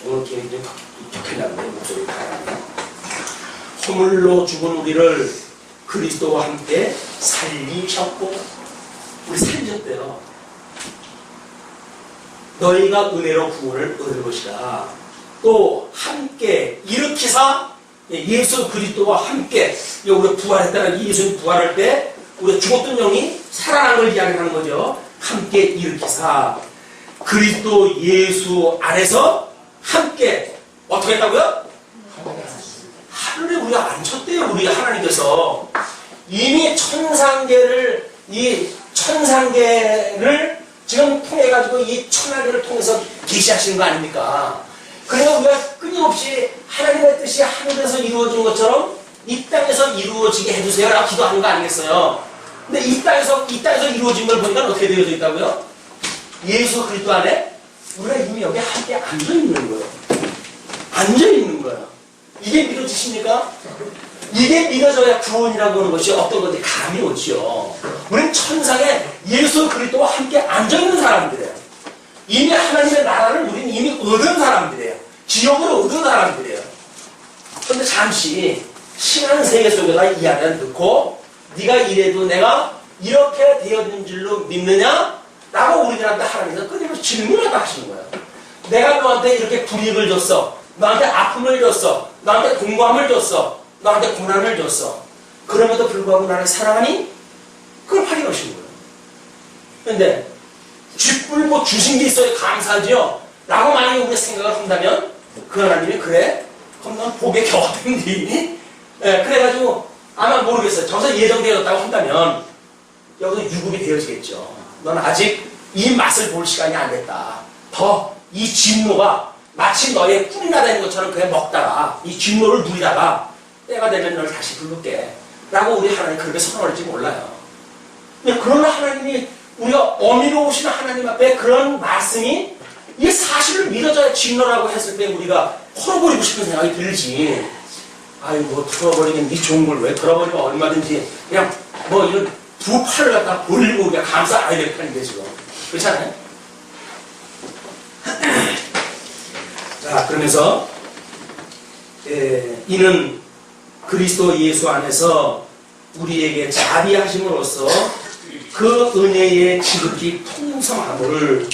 오늘 기회가 좀 격했나는데 목소리 다르네. 허물로 죽은 우리를 그리스도와 함께 살리셨고 우리 살리셨대요. 너희가 은혜로 구원을 얻을 것이다. 또 함께 일으키사 예수 그리스도와 함께 우리가 부활했다는 예수님 부활할 때 우리가 죽었던 영이 살아난 걸 이야기하는 거죠. 함께 일으키사 그리스도 예수 안에서 함께 어떻게 했다고요? 하늘에 우리가 앉혔대요. 우리 하나님께서 이미 천상계를 지금 통해 가지고 이 천하계를 통해서 계시하시는 거 아닙니까? 그러니까 우리가 끊임없이 하나님의 뜻이 하늘에서 이루어진 것처럼 이 땅에서 이루어지게 해주세요라고 기도하는 거 아니겠어요? 근데 이 땅에서 이루어진 걸 보니까 어떻게 되어져 있다고요? 예수 그리스도 안에 우리가 이미 여기 함께 앉아 있는 거예요. 앉아 있는 거예요. 이게 믿어지십니까? 이게 믿어져야 구원이라고 하는 것이 어떤 건지 감이 오지요. 우리는 천상에 예수 그리스도와 함께 앉아 있는 사람들이에요. 이미 하나님의 나라를 우리는 이미 얻은 사람들이에요. 지옥을 얻은 사람들이에요. 그런데 잠시 신앙 세계 속에다 이야기를 듣고 네가 이래도 내가 이렇게 되어진 줄로 믿느냐? 라고 우리들한테 하나님께서 끊임없이 질문을 하시는 거예요. 내가 너한테 이렇게 불이익을 줬어. 너한테 아픔을 줬어. 너한테 공고함을 줬어. 너한테 고난을 줬어. 그럼에도 불구하고 나를 사랑하니? 그걸 확인하시는 거예요. 그런데 쥐뿔고 주신 게 있어야 감사하지요. 라고 만약에 우리가 생각을 한다면 그 하나님이 그래? 그럼 넌 복에 겨웠던디? 그래가지고 아마 모르겠어요. 저기서 예정되었다고 한다면 여기서 유급이 되어지겠죠. 넌 아직 이 맛을 볼 시간이 안 됐다. 더 이 진노가 마치 너의 꿀이 나다는 것처럼 그냥 먹다가 이 진노를 누리다가 때가 되면 널 다시 부를게. 라고 우리 하나님 그렇게 선언할지 몰라요. 근데 그런 하나님이 우리가 어미로우신 하나님 앞에 그런 말씀이 이 사실을 믿어져야 진노라고 했을 때 우리가 털어버리고 싶은 생각이 들지. 아유 뭐 털어버리긴 네 좋은 걸 왜 털어버리면 얼마든지 그냥 뭐 이런 두 팔을 갖다 벌리고 그냥 감싸야 될 편인데 지금. 그렇지 않아요? 자 그러면서 이는 그리스도 예수 안에서 우리에게 자비하심으로써 그 은혜의 지극히 풍성함을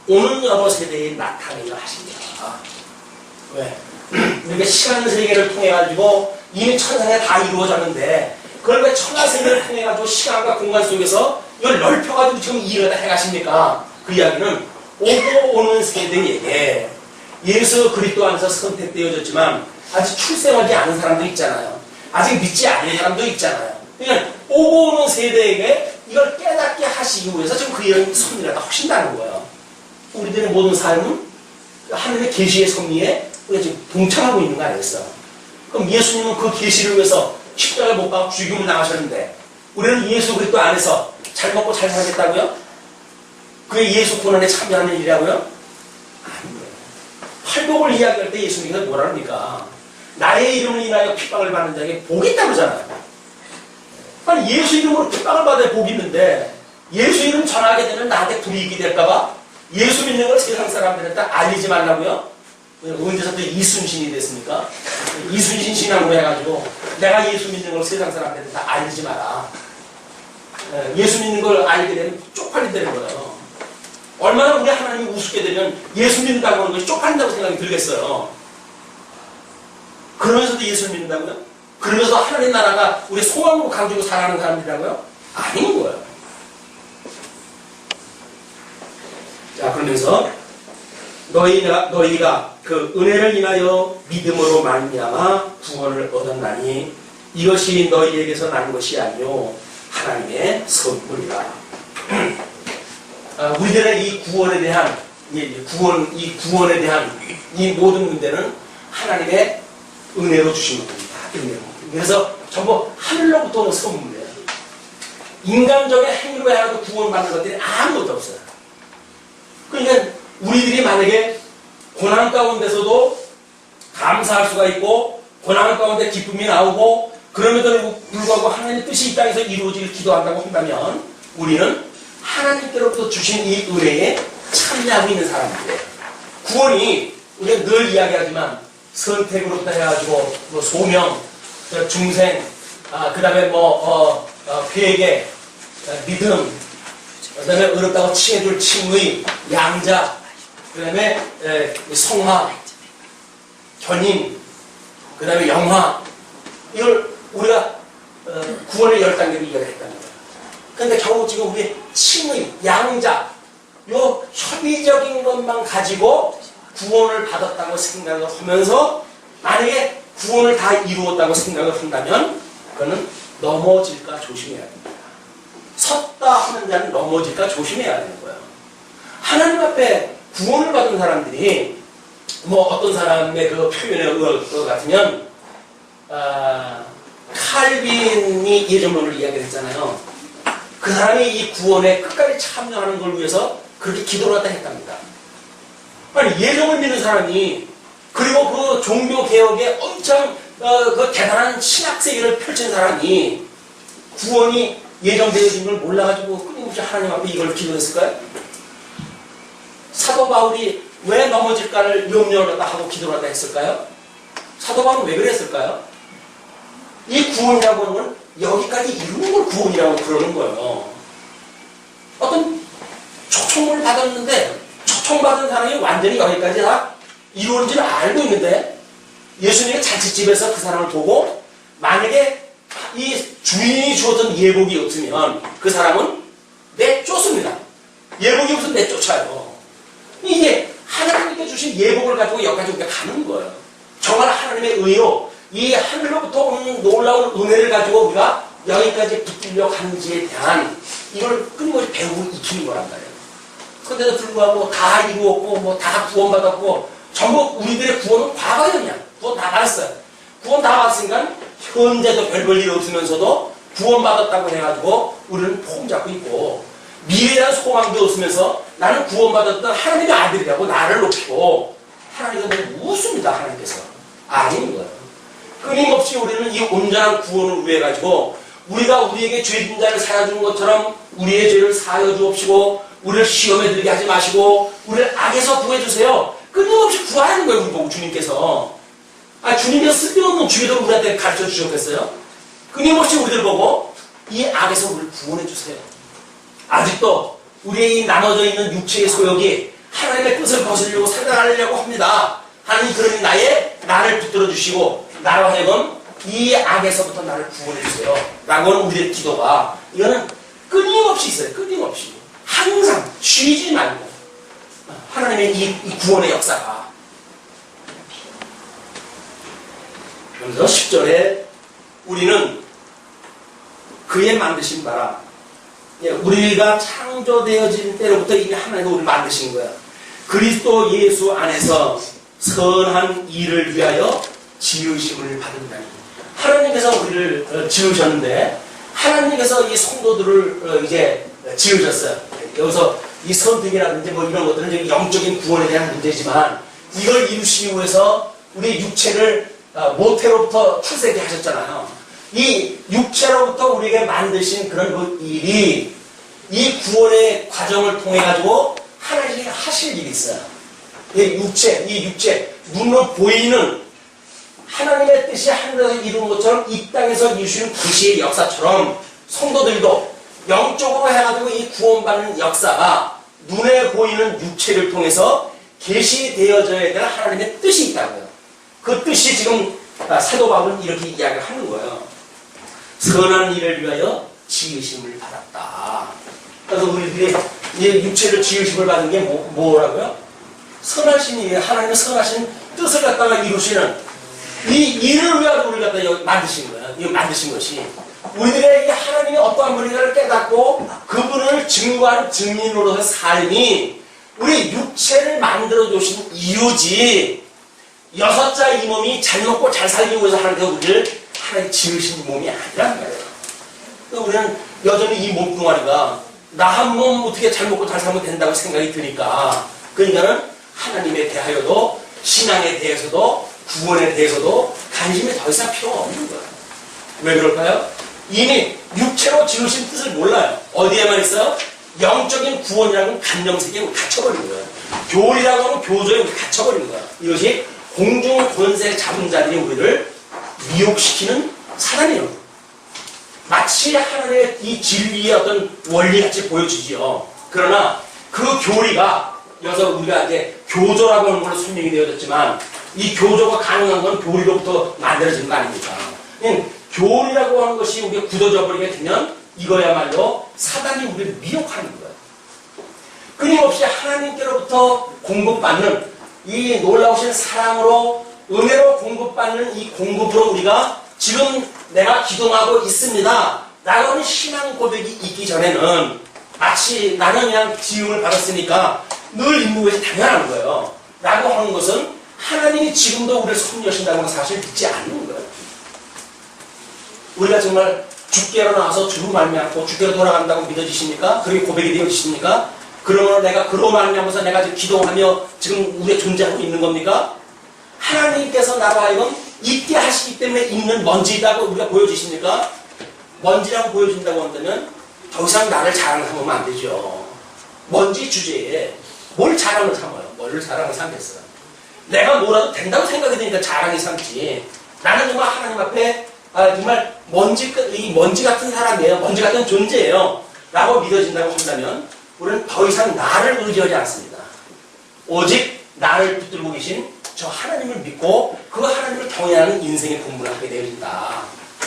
오는 여러 세대에 나타내려 하십니다. 왜? 우리가 시간 세계를 통해 가지고 이미 천상에 다 이루어졌는데 그걸 왜 천하 세계를 통해 가지고 시간과 공간 속에서 이걸 넓혀 가지고 지금 이해가 해가십니까? 그 이야기는 오고 오는 세대에게 예수 그리스도 안에서 선택되어졌지만 아직 출생하지 않은 사람도 있잖아요. 아직 믿지 않는 사람도 있잖아요. 그러니까 오고 오는 세대에게 이걸 깨닫게 하시기 위해서 지금 그 이런 섭리가 하신다는 거예요. 우리들의 모든 삶은 하나님의 계시의 섭리에 우리가 지금 동참하고 있는 거 아니겠어요? 그럼 예수님은 그 계시를 위해서 십자가에 못 박아 죽임을 당하셨는데 우리는 예수 그리스도 안에서 잘 먹고 잘 살겠다고요? 그게 예수 고난에 참여하는 일이라고요? 아니에요. 팔복을 이야기할 때 예수님께서 뭐라 합니까? 나의 이름을 인하여 핍박을 받는 자에게 복이 있다고 그러잖아요. 아니 예수 이름으로 핍박을 받아야 복이 있는데 예수 이름 전하게 되면 나한테 불이익이 될까봐 예수 믿는 걸 세상 사람들한테 알리지 말라고요? 언제서부터 이순신이 됐습니까? 이순신 신앙으로 해가지고 내가 예수 믿는 걸 세상 사람들한테 다 알리지 마라. 예수 믿는 걸 알게 되면 쪽팔린다는 거예요. 얼마나 우리 하나님이 우습게 되면 예수 믿는다고 하는 것이 쪽팔린다고 생각이 들겠어요. 그러면서도 예수를 믿는다고요? 그러면서 하나님 나라가 우리 소망으로 가지고 살아가는 사람들이라고요? 아닌 거예요. 자 그러면서 너희가 그 은혜를 인하여 믿음으로 말미암아 구원을 얻었나니 이것이 너희에게서 난 것이 아니요 하나님의 선물이라. 우리들의 이 구원에 대한 이 구원에 대한 이 모든 문제는 하나님의 은혜로 주신 겁니다. 은혜로. 그래서 전부 하늘로부터 오는 선물이에요. 인간적인 행위로 해야도 구원받는 것들이 아무것도 없어요. 그러니까 우리들이 만약에 고난 가운데서도 감사할 수가 있고 고난 가운데 기쁨이 나오고 그럼에도 불구하고 하나님의 뜻이 이 땅에서 이루어지길 기도한다고 한다면 우리는 하나님께로부터 주신 이 은혜에 참여하고 있는 사람들이에요. 구원이 우리가 늘 이야기하지만 선택으로부터 해가지고 뭐 소명, 중생, 그 다음에 회개, 믿음, 그 다음에 어렵다고 칭해줄 칭의, 양자 그 다음에 성화, 견인, 그 다음에 영화, 이걸 우리가 구원의 10단계로 이야기했다는 거예요. 그런데 결국 지금 우리 칭의, 양자, 요 협의적인 것만 가지고 구원을 받았다고 생각을 하면서 만약에 구원을 다 이루었다고 생각을 한다면 그거는 넘어질까 조심해야 됩니다. 섰다 하는 자는 넘어질까 조심해야 되는 거예요. 하나님 앞에 구원을 받은 사람들이 뭐 어떤 사람의 그 표현에 의할 것 같으면 칼빈이 예정론을 이야기했잖아요. 그 사람이 이 구원에 끝까지 참여하는 걸 위해서 그렇게 기도를 하다 했답니다. 아니 예정을 믿는 사람이 그리고 그 종교개혁에 엄청 그 대단한 신학세계를 펼친 사람이 구원이 예정되어진 걸 몰라가지고 끊임없이 하나님 앞에 이걸 기도했을까요? 사도 바울이 왜 넘어질까를 염려를 하다 하고 기도를 하다 했을까요? 사도 바울은 왜 그랬을까요? 이 구원이라고 하는 건 여기까지 이루는 걸 구원이라고 그러는 거예요. 어떤 초청을 받았는데 초청받은 사람이 완전히 여기까지 다 이루어진지는 알고 있는데 예수님의 잔치집에서 그 사람을 보고 만약에 이 주인이 주었던 예복이 없으면 그 사람은 내쫓습니다. 예복이 없으면 내쫓아요. 이게 하나님께 주신 예복을 가지고 여기까지 우리가 가는 거예요. 정말 하나님의 의로 이 하늘로부터 오는 놀라운 은혜를 가지고 우리가 여기까지 붙들려 가는지에 대한 이걸 끊임없이 배우고 익히는 거란 말이에요. 그런데도 불구하고 다 이루었고 뭐 다 구원받았고 전부 우리들의 구원은 과거였냐? 구원 다 받았어요. 구원 다 받았으니까 현재도 별 볼 일 없으면서도 구원받았다고 해가지고 우리는 폼 잡고 있고 미래에 대한 소망도 없으면서 나는 구원받았던 하나님의 아들이라고 나를 높이고 하나님은 너무 우습니다. 하나님께서 아닌 거예요. 끊임없이 우리는 이 온전한 구원을 위해 가지고 우리가 우리에게 죄진 자를 사여주는 것처럼 우리의 죄를 사여 주옵시고 우리를 시험에 들게 하지 마시고 우리를 악에서 구해주세요. 끊임없이 구하는 거예요. 우리 보고 주님께서. 주님께서 쓸데없는 주의를 우리한테 가르쳐 주셨겠어요? 끊임없이 우리를 보고 이 악에서 우리를 구원해 주세요. 아직도 우리의 이 나눠져 있는 육체의 소욕이 하나님의 뜻을 거스르려고 살아가려고 합니다. 하나님 그러니 나를 붙들어 주시고 나로 하여금 이 악에서부터 나를 구원해 주세요. 라고는 우리의 기도가 이거는 끊임없이 있어요. 끊임없이. 항상 쉬지 말고 하나님의 이 구원의 역사가. 그래서 10절에 우리는 그의 만드신 바라 우리가 창조되어진 때로부터 이미 하나님이 우리를 만드신 거야. 그리스도 예수 안에서 선한 일을 위하여 지으심을 받는다니. 하나님께서 우리를 지으셨는데 하나님께서 이 성도들을 이제 지으셨어요. 여기서 이 선택이라든지 뭐 이런 것들은 이제 영적인 구원에 대한 문제지만 이걸 이루시기 위해서 우리 육체를 모태로부터 출세케 하셨잖아요. 이 육체로부터 우리에게 만드신 그런 그 일이 이 구원의 과정을 통해 가지고 하나님이 하실 일이 있어요. 이 육체, 눈으로 보이는 하나님의 뜻이 하늘에서 이루는 것처럼 이 땅에서 이루시는 계시의 역사처럼 성도들도 영적으로 해가지고 이 구원받는 역사가 눈에 보이는 육체를 통해서 계시되어져야 되는 하나님의 뜻이 있다고요. 그 뜻이 지금 사도 바울은 이렇게 이야기를 하는 거예요. 선한 일을 위하여 지으심을 받았다. 그래서 우리들이 이 육체를 지으심을 받은 게 뭐라고요? 선하신 일, 하나님의 선하신 뜻을 갖다가 이루시는 이 일을 위하여 우리를 갖다 만드신 거예요. 이거 만드신 것이 우리들의 하나님의 어떠한 분인가를 깨닫고 그분을 증거하는 증인으로서의 삶이 우리 육체를 만들어 주신 이유지. 6자 이 몸이 잘 먹고 잘 살기 위해서 하나님께서 우리를 하나님 지으신 몸이 아니란 말이에요. 우리는 여전히 이 몸뚱아리가 나 한 몸 어떻게 잘 먹고 잘 살면 된다고 생각이 드니까 그러니까는 하나님에 대하여도 신앙에 대해서도 구원에 대해서도 관심이 더 이상 필요 없는 거예요. 왜 그럴까요? 이미 육체로 지으신 뜻을 몰라요. 어디에만 있어요? 영적인 구원이라는 감정세계에 갇혀버린 거예요. 교리라고 하는 교조에 갇혀버린 거예요. 이것이 공중 권세 잡은 자들이 우리를 미혹시키는 사단이에요. 마치 하나님의 이 진리의 어떤 원리같이 보여주지요. 그러나 그 교리가 여기서 우리가 이제 교조라고 하는 걸로 설명이 되어졌지만 이 교조가 가능한 건 교리로부터 만들어지는 거 아닙니까? 교리라고 하는 것이 우리가 굳어져 버리게 되면 이거야말로 사단이 우리를 미혹하는 거예요. 끊임없이 하나님께로부터 공급받는 이 놀라우신 사랑으로 은혜로 공급받는 이 공급으로 우리가 지금 내가 기도하고 있습니다 라고 하는 신앙 고백이 있기 전에는 마치 나는 그냥 지음을 받았으니까 늘 있는 것이 당연한 거예요 라고 하는 것은 하나님이 지금도 우리를 섭리하신다는 건 사실 믿지 않는 거예요. 우리가 정말 주께로 나와서 주로 말미암고 주께로 돌아간다고 믿어지십니까? 그렇게 고백이 되어지십니까? 그러면 내가 그로 말미암아서 내가 지금 기도하며 지금 우리가 존재하고 있는 겁니까? 하나님께서 나로 하여금 있게 하시기 때문에 있는 먼지라고 우리가 보여주십니까? 먼지라고 보여준다고 한다면 더 이상 나를 자랑을 삼으면 안 되죠. 먼지 주제에 뭘 자랑을 삼아요? 뭘 자랑을 삼겠어요? 내가 뭐라도 된다고 생각이 되니까 자랑이 삼지. 나는 정말 하나님 앞에 정말 이 먼지 같은 사람이에요. 먼지 같은 존재예요. 라고 믿어진다고 한다면 우리는 더 이상 나를 의지하지 않습니다. 오직 나를 붙들고 계신 저 하나님을 믿고 그 하나님을 경외하는 인생의 공부를 하게 되어진다.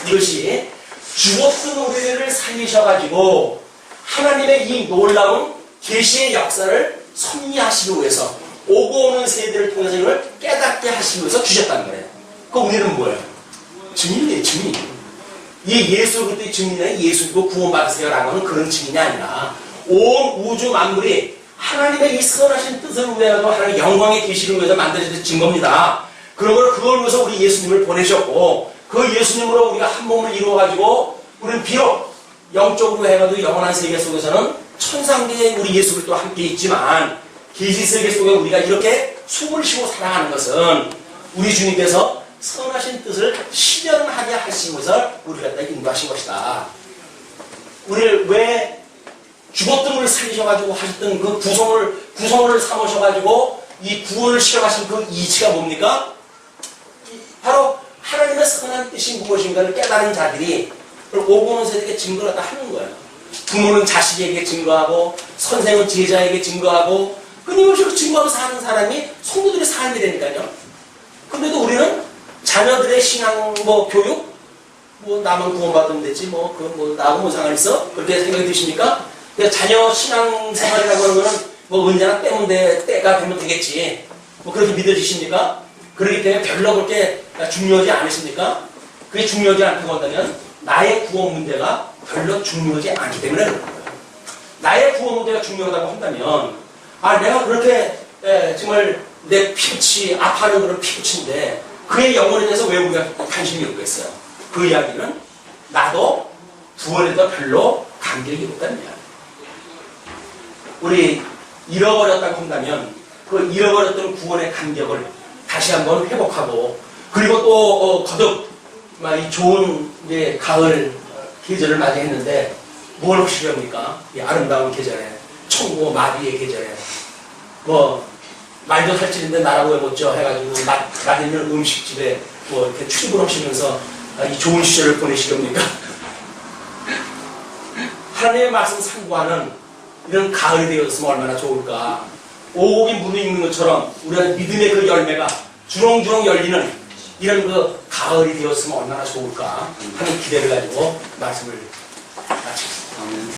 이것이 죽었던 우리를 살리셔가지고 하나님의 이 놀라운 계시의 역사를 섭리하시기 위해서 오고 오는 세대를 통해서 이걸 깨닫게 하시기 위해서 주셨다는 거예요. 그 우리는 뭐예요? 증인이에요, 증인. 이 예수 그리스도의 증인이 예수 믿고 구원받으세요라고 하는 그런 증인이 아니라 온 우주 만물이 하나님의 이 선하신 뜻을 위하여 하나님의 영광의 계시를 위해서 만들어진 증거입니다. 그러므로 그걸 위해서 우리 예수님을 보내셨고 그 예수님으로 우리가 한 몸을 이루어가지고 우리는 비록 영적으로 해가지고 영원한 세계 속에서는 천상계에 우리 예수 그리스도와 함께 있지만 계시 세계 속에 우리가 이렇게 숨을 쉬고 살아가는 것은 우리 주님께서 선하신 뜻을 실현하게 하신 것을 우리 갖다 인도하신 것이다. 우리를 왜 죽었던 우리를 살리셔가지고 하셨던 그 구성을 삼으셔가지고 이 구원을 실현하신 그 이치가 뭡니까? 바로 하나님의 선한 뜻이 무엇인가를 깨달은 자들이 오고 오는 세대에게 증거를 다 하는 거예요. 부모는 자식에게 증거하고 선생은 제자에게 증거하고 끊임없이 그 증거하고 사는 사람이 성도들의 삶이 되니까요. 근데도 우리는 자녀들의 신앙 교육 나만 구원받으면 되지 나하고 뭐 상관 있어? 그렇게 생각이 드십니까? 자녀 신앙 생활이라고 하는 거는 언제나 때가 되면 되겠지. 그렇게 믿어지십니까? 그렇기 때문에 별로 그렇게 중요하지 않으십니까? 그게 중요하지 않다고 한다면 나의 구원 문제가 별로 중요하지 않기 때문에 그런 거예요. 나의 구원 문제가 중요하다고 한다면 내가 그렇게 정말 내 피부치 아파하는 그런 피부치인데 그의 영혼에 대해서 왜 우리가 관심이 없겠어요? 그 이야기는 나도 구원에도 별로 감격이 없다는 이야기예요. 우리 잃어버렸다고 한다면 그 잃어버렸던 구원의 감격을 다시 한번 회복하고 그리고 또 거듭 이 좋은 가을 계절을 맞이했는데 뭘 하시렵니까? 이 아름다운 계절에 청고 마비의 계절에 말도 살찌는데 나라고 해보죠 해가지고 맛있는 음식집에 이렇게 출입을 하시면서 이 좋은 시절을 보내시렵니까? 하나님의 말씀 상고하는 이런 가을이 되었으면 얼마나 좋을까. 오곡이 물이 익는 것처럼 우리가 믿음의 그 열매가 주렁주렁 열리는 이런 그 가을이 되었으면 얼마나 좋을까 하는 기대를 가지고 말씀을